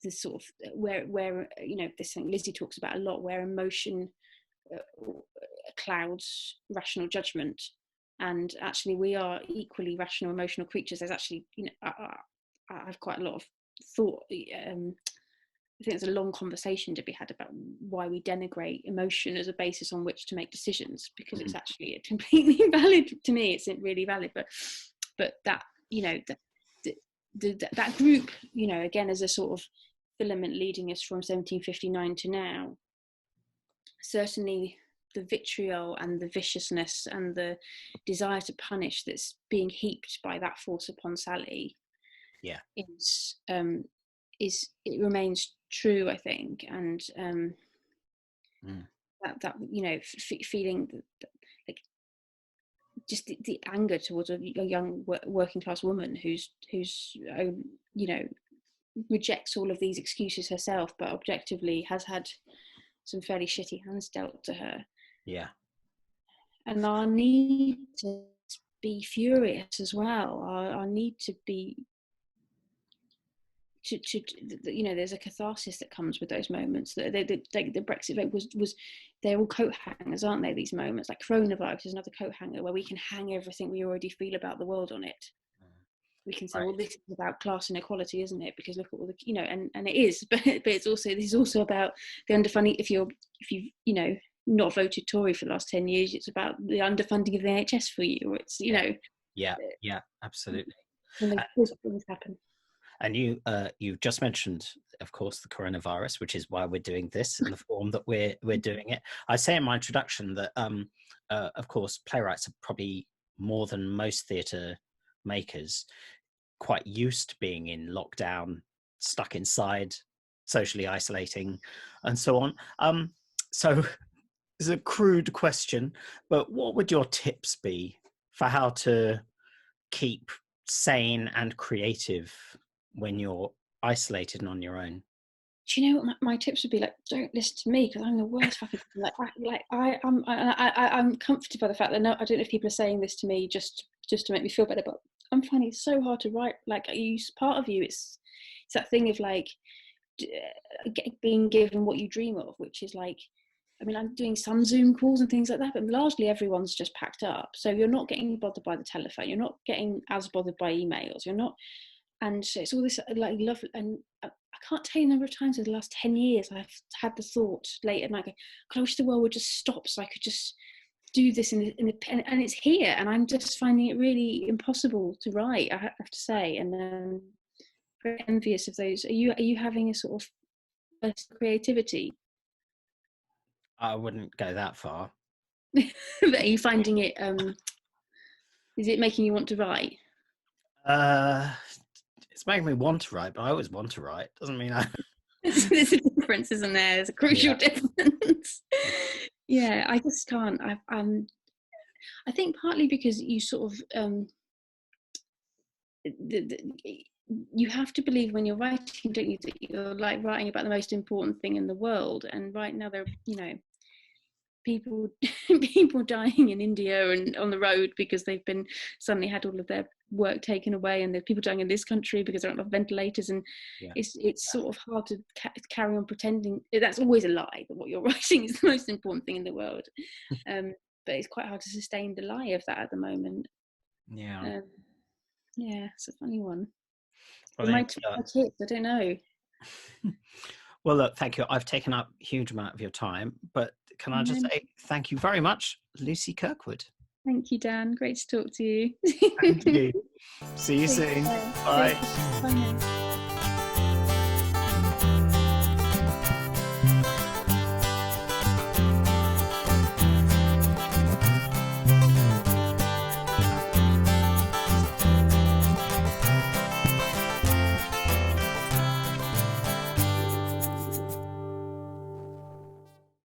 the sort of where you know, this thing Lizzie talks about a lot, where emotion clouds rational judgment, and actually we are equally rational emotional creatures. There's actually, you know, I have quite a lot of thought. I think there's a long conversation to be had about why we denigrate emotion as a basis on which to make decisions, because it's actually completely valid. To me, it's really valid. But that, you know, that group, you know, again, as a sort of filament leading us from 1759 to now, certainly the vitriol and the viciousness and the desire to punish that's being heaped by that force upon Sally, Yeah. is it remains true, I think, and that you know, feeling like just the anger towards a young working class woman who's you know, rejects all of these excuses herself, but objectively has had some fairly shitty hands dealt to her. Yeah. And our need to be furious as well, our need to be to you know, there's a catharsis that comes with those moments. The Brexit vote was they're all coat hangers, aren't they? These moments, like coronavirus is another coat hanger where we can hang everything we already feel about the world on it. We can say, Right. well, this is about class inequality, isn't it? Because look at all the, you know, and it is, but it's also, this is also about the underfunding. If you've you know, not voted Tory for the last 10 years, it's about the underfunding of the NHS for you, or it's, you know, Yeah, absolutely. when those things happen. And you just mentioned, of course, the coronavirus, which is why we're doing this in the form that we're doing it. I say in my introduction that, of course, playwrights are probably more than most theatre makers quite used to being in lockdown, stuck inside, socially isolating, and so on. So it's a crude question, but what would your tips be for how to keep sane and creative when you're isolated and on your own? Do you know what my tips would be? Like, don't listen to me, because I'm the worst fucking I'm comforted by the fact that, no, I don't know if people are saying this to me just to make me feel better, but I'm finding it so hard to write. Like, part of you, it's that thing of like being given what you dream of, which is like, I mean, I'm doing some Zoom calls and things like that, but largely everyone's just packed up. So you're not getting bothered by the telephone. You're not getting as bothered by emails. You're not, and so it's all this like love. And I can't tell you the number of times in the last 10 years I've had the thought late at night, God, I wish the world would just stop so I could just do this and it's here, and I'm just finding it really impossible to write, I have to say. And very envious of those. Are you having a sort of burst of creativity? I wouldn't go that far. But are you finding it? Is it making you want to write? It's making me want to write, but I always want to write. Doesn't mean I. There's a difference, isn't there? There's a crucial difference. Yeah, I just can't. I think partly because you sort of you have to believe when you're writing, don't you, that you're like writing about the most important thing in the world. And right now, there, you know, people dying in India and on the road because they've been suddenly had all of their work taken away, and there's people dying in this country because there aren't enough ventilators, and it's sort of hard to carry on pretending. That's always a lie, that what you're writing is the most important thing in the world. But it's quite hard to sustain the lie of that at the moment. Yeah, it's a funny one. Well, my tips, I don't know. Well, look, thank you. I've taken up a huge amount of your time, but can I just say thank you very much, Lucy Kirkwood. Thank you, Dan. Great to talk to you. Thank you. See you soon. Bye. Bye now.